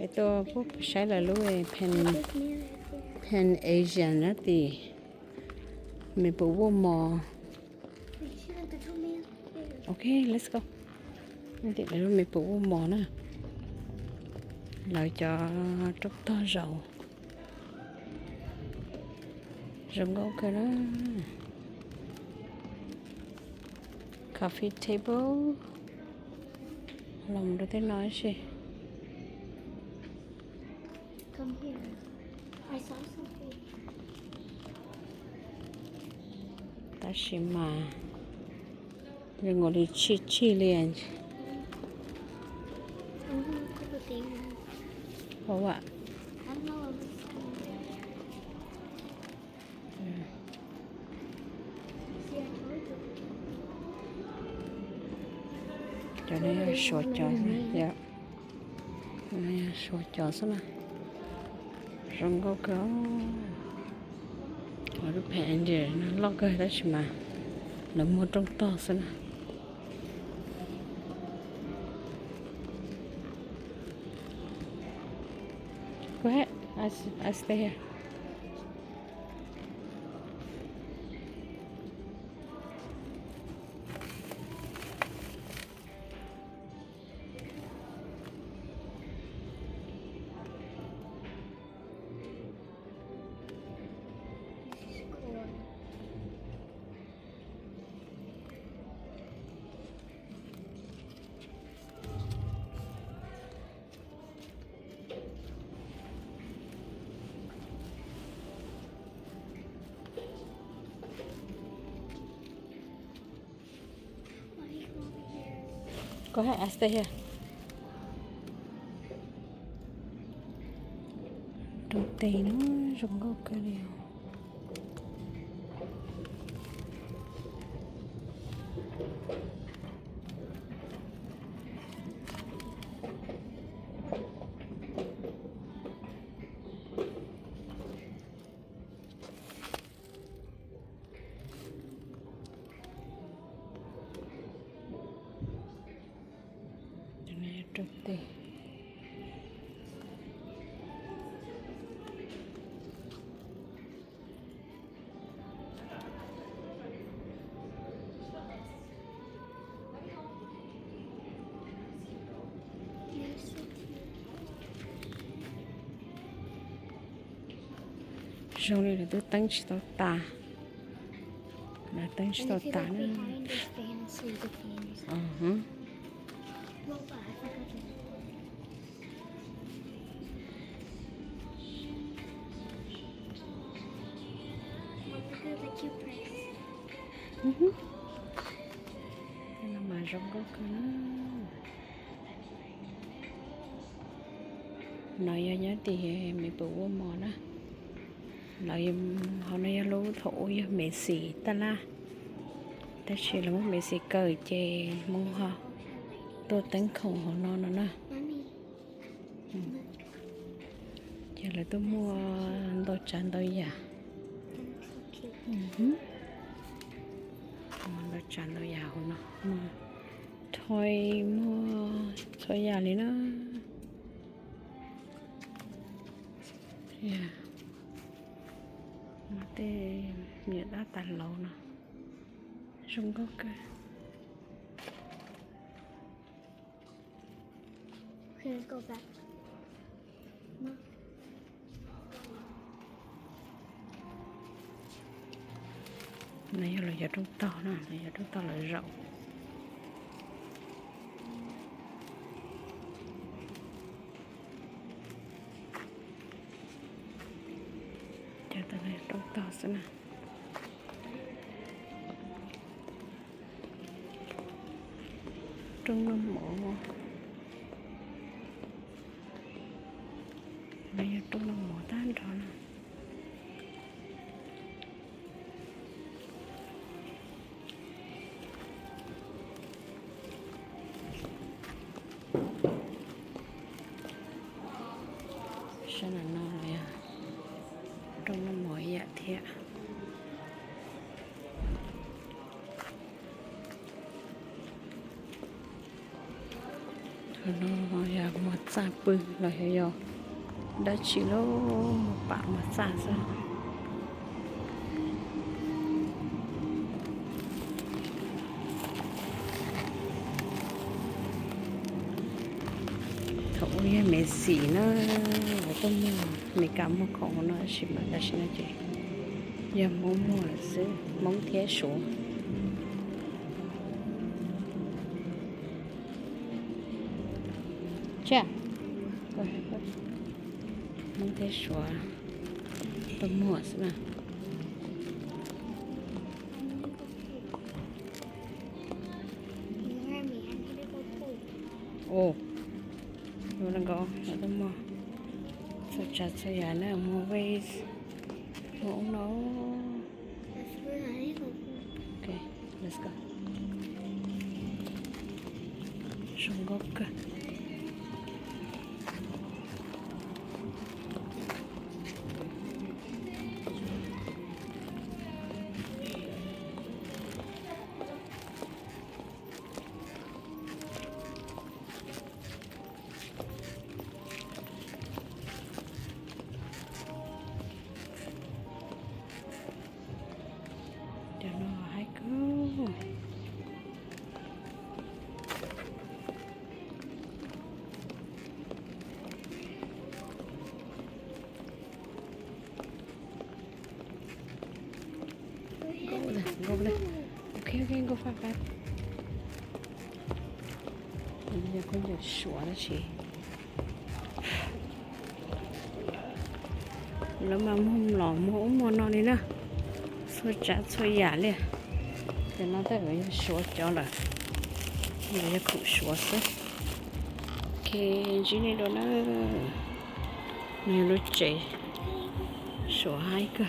cái tôi phúc sai là lúc ấy pen Asian đó thì mình bố vô mò. Ok, let's go. Mình thì là lúc mình bố vô mò nữa. Lại cho tróc to rau. Rồng gấu cái đó. Coffee table. Lòng đó thế nói gì? Come here. I saw something. Tashima. Rồi ngồi đi chi liền. Couple things. Ồ ạ. I don't know. See, I told you. Cho nên sốt cho. Dạ. Này sốt cho sao nào. Rồng gấu kéo. Ở đây phèn gì nó lót cái đó mà. Nó mua trong to sao nào. Go ahead. I stay here. This is cool. Why do you come over here? Go ahead. I stay here. Trong tay nó rồng gấu kéo đều. Trong tay. Yes, so cute. Rồng này là tôi tăng chỉ tao tà. Là tăng chỉ And tao if you tà look nữa. behind this fan, see the fan is robot. I forgot to. Mom, look at the cute prints. Đây là mà rồng gấu kéo nó. Nói ra nhớ thì mình bố vô mò đó. Nói hôm nay lú thổ mẹ xì ta la. Ta chỉ là một mẹ xì cởi chè mông ho. Tôi tấn khổng họ nó nè. Mommy. Giờ là tôi mua đồ chăn đồ giả. That's so cute. Mua đồ chăn đồ giả của nó. Thôi giả này nó. Yeah. Mà tê nhớ đã tàn lâu nè. Rung có cái. Okay, go back. No. Này là giờ trong to nè, này giờ trong to là rộng. Cho tao này trong to xem nào. Trong năm mộ. Này giờ trong năm mộ tan rồi nè. Sao là no rồi à? Trong năm mỏi dạ thiệt. nó ya một xa bự là hiểu đã chỉ lô một bạn một xa sao thôi mẹ xỉ nó ở trong mùa mẹ cảm một khổ nó chỉ mà đã chỉ nó chị giờ muốn mua là sẽ mong thế số chà mong thế số tôi mua xem nào ồ rồi đang có tôi mua sao chặt sao giả nữa mua về mua nó ok let's go xuống gốc cơ cho nó hay cứ go over there. Okay, okay, go fast, fast. Bây giờ con giờ sủa đó chị. Nó mà hôm lò mua nó đi nè. Xôi chả xôi giả liền. Thì nó tới bây giờ sủa cho là. Bây giờ cũng sủa xí. Ok, chị này đồ nó. Nhiều lúc chị. Sủa hay cơ.